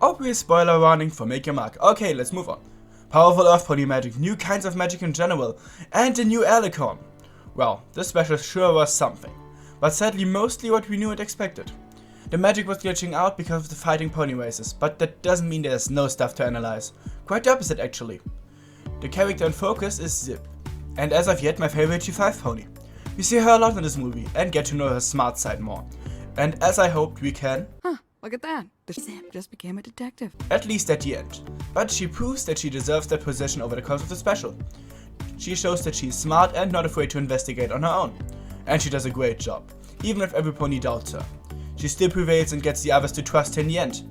Obvious spoiler warning for Make Your Mark. Okay, let's move on. Powerful Earth Pony magic, new kinds of magic in general, and a new Alicorn. Well, this special sure was something, but sadly mostly what we knew and expected. The magic was glitching out because of the fighting pony races, but that doesn't mean there's no stuff to analyze. Quite the opposite actually. The character in focus is Zipp, and as of yet my favorite G5 pony. We see her a lot in this movie and get to know her smart side more. And as I hoped we can, Look at that. The Zipp just became a detective. at least at the end. But she proves that she deserves that position over the course of the special. She shows that she's smart and not afraid to investigate on her own. And she does a great job, even if every pony doubts her. She still prevails and gets the others to trust her in the end.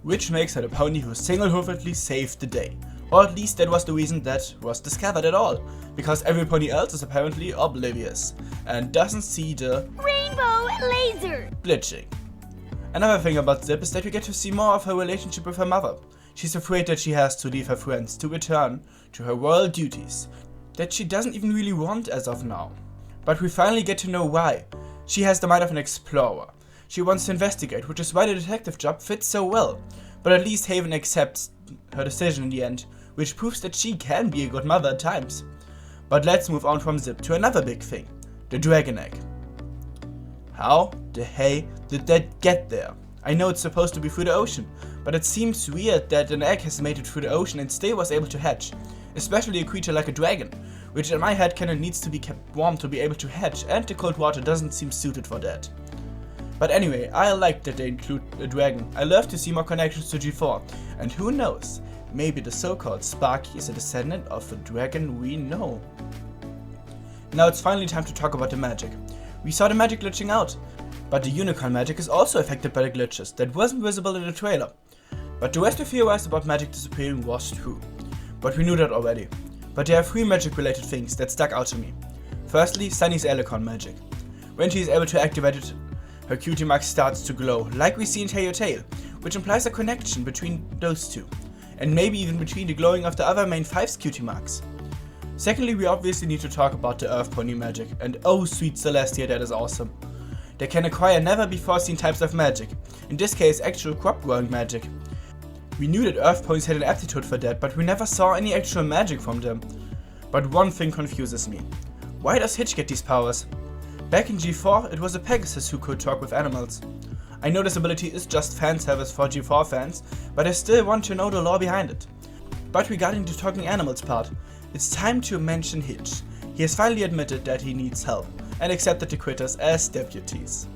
Which makes her the pony who single-handedly saved the day. Or at least that was the reason that was discovered at all. Because every pony else is apparently oblivious and doesn't see the Rainbow laser! glitching. Another thing about Zipp is that we get to see more of her relationship with her mother. She's afraid that she has to leave her friends to return to her royal duties, that she doesn't even really want as of now. But we finally get to know why. She has the mind of an explorer. She wants to investigate, which is why the detective job fits so well. But at least Haven accepts her decision in the end, which proves that she can be a good mother at times. But let's move on from Zipp to another big thing, the dragon egg. How the hey did that get there? I know it's supposed to be through the ocean, but it seems weird that an egg has made it through the ocean and still was able to hatch, especially a creature like a dragon, which in my headcanon needs to be kept warm to be able to hatch, and the cold water doesn't seem suited for that. But anyway, I like that they include a dragon. I love to see more connections to G4, and who knows, maybe the so-called Sparky is a descendant of the dragon we know. Now it's finally time to talk about the magic. We saw the magic glitching out, but the unicorn magic is also affected by the glitches that wasn't visible in the trailer. But the rest we theorized about magic disappearing was true. But we knew that already. But there are 3 magic related things that stuck out to me. Firstly, Sunny's Alicorn magic. When she is able to activate it, her cutie mark starts to glow, like we see in Tail Your Tail, which implies a connection between those two, and maybe even between the glowing of the other main 5's cutie marks. Secondly, we obviously need to talk about the Earth Pony magic, and oh sweet Celestia, that is awesome. They can acquire never before seen types of magic, in this case actual crop growing magic. We knew that Earth Ponies had an aptitude for that, but we never saw any actual magic from them. But one thing confuses me. Why does Hitch get these powers? Back in G4, it was a Pegasus who could talk with animals. I know this ability is just fan service for G4 fans, but I still want to know the lore behind it. But regarding the talking animals part, it's time to mention Hitch. He has finally admitted that he needs help, and accepted the critters as deputies.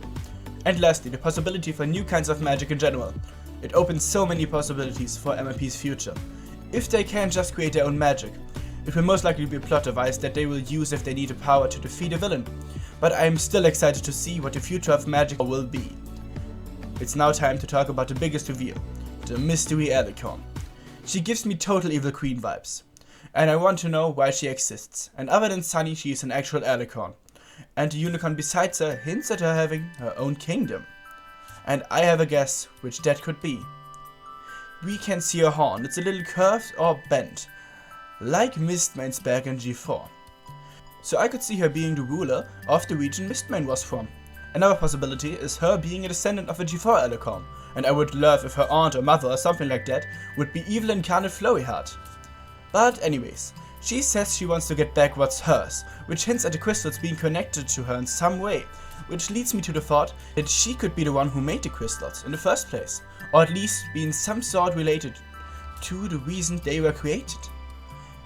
And lastly, the possibility for new kinds of magic in general. It opens so many possibilities for MMP's future. If they can just create their own magic, it will most likely be a plot device that they will use if they need a power to defeat a villain. But I am still excited to see what the future of magic will be. It's now time to talk about the biggest reveal, the Mystery Alicorn. She gives me total Evil Queen vibes. And I want to know why she exists. And other than Sunny, she is an actual Alicorn. And the unicorn besides her hints at her having her own kingdom. And I have a guess which that could be. We can see her horn, it's a little curved or bent, like Mistmane's back in G4. So I could see her being the ruler of the region Mistmane was from. Another possibility is her being a descendant of a G4 Alicorn, and I would love if her aunt or mother or something like that would be evil incarnate Flurryheart. But anyways, she says she wants to get back what's hers, which hints at the crystals being connected to her in some way, which leads me to the thought that she could be the one who made the crystals in the first place, or at least be in some sort related to the reason they were created.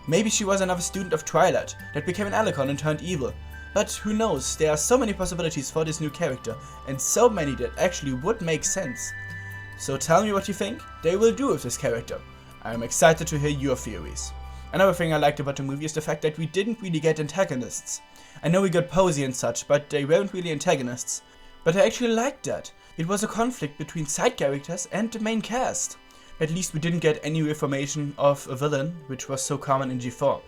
Maybe she was another student of Twilight that became an Alicorn and turned evil, but who knows, there are so many possibilities for this new character, and so many that actually would make sense. So tell me what you think they will do with this character. I am excited to hear your theories. Another thing I liked about the movie is the fact that we didn't really get antagonists. I know we got Posey and such, but they weren't really antagonists. But I actually liked that. It was a conflict between side characters and the main cast. At least we didn't get any reformation of a villain, which was so common in G4.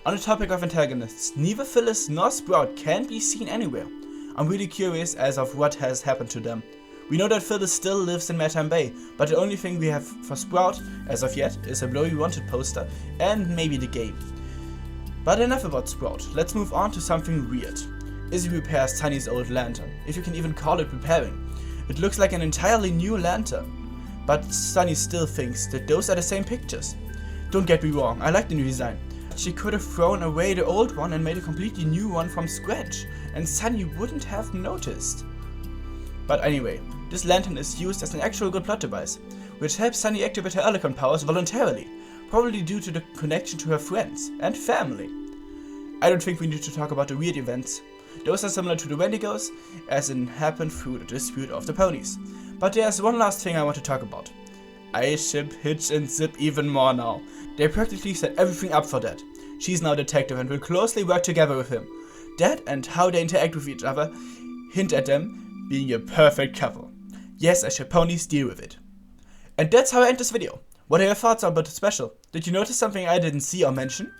On the topic of antagonists, neither Phyllis nor Sprout can be seen anywhere. I'm really curious as of what has happened to them. We know that Phyllis still lives in Matam Bay, but the only thing we have for Sprout, as of yet, is a Blowy Wanted poster and maybe the game. But enough about Sprout, let's move on to something weird. Izzy repairs Sunny's old lantern, if you can even call it repairing. It looks like an entirely new lantern. but Sunny still thinks that those are the same pictures. Don't get me wrong, I like the new design. She could have thrown away the old one and made a completely new one from scratch, and Sunny wouldn't have noticed. But anyway, this lantern is used as an actual good plot device, which helps Sunny activate her Elecon powers voluntarily, probably due to the connection to her friends and family. I don't think we need to talk about the weird events. Those are similar to the Wendigos, as in happened through the dispute of the ponies. But there's one last thing I want to talk about. I ship Hitch and Zipp even more now. They practically set everything up for that. She's now a detective and will closely work together with him. That and how they interact with each other hint at them being a perfect couple. Yes, I ship ponies, deal with it. And that's how I end this video. What are your thoughts about the special? Did you notice something I didn't see or mention?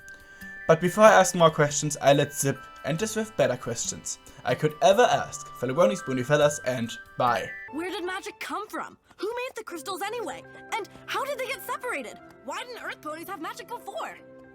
But before I ask more questions, I let Zipp end this with better questions I could ever ask. Fellow spoony fellas, and bye. Where did magic come from? Who made the crystals anyway? And how did they get separated? Why didn't Earth ponies have magic before?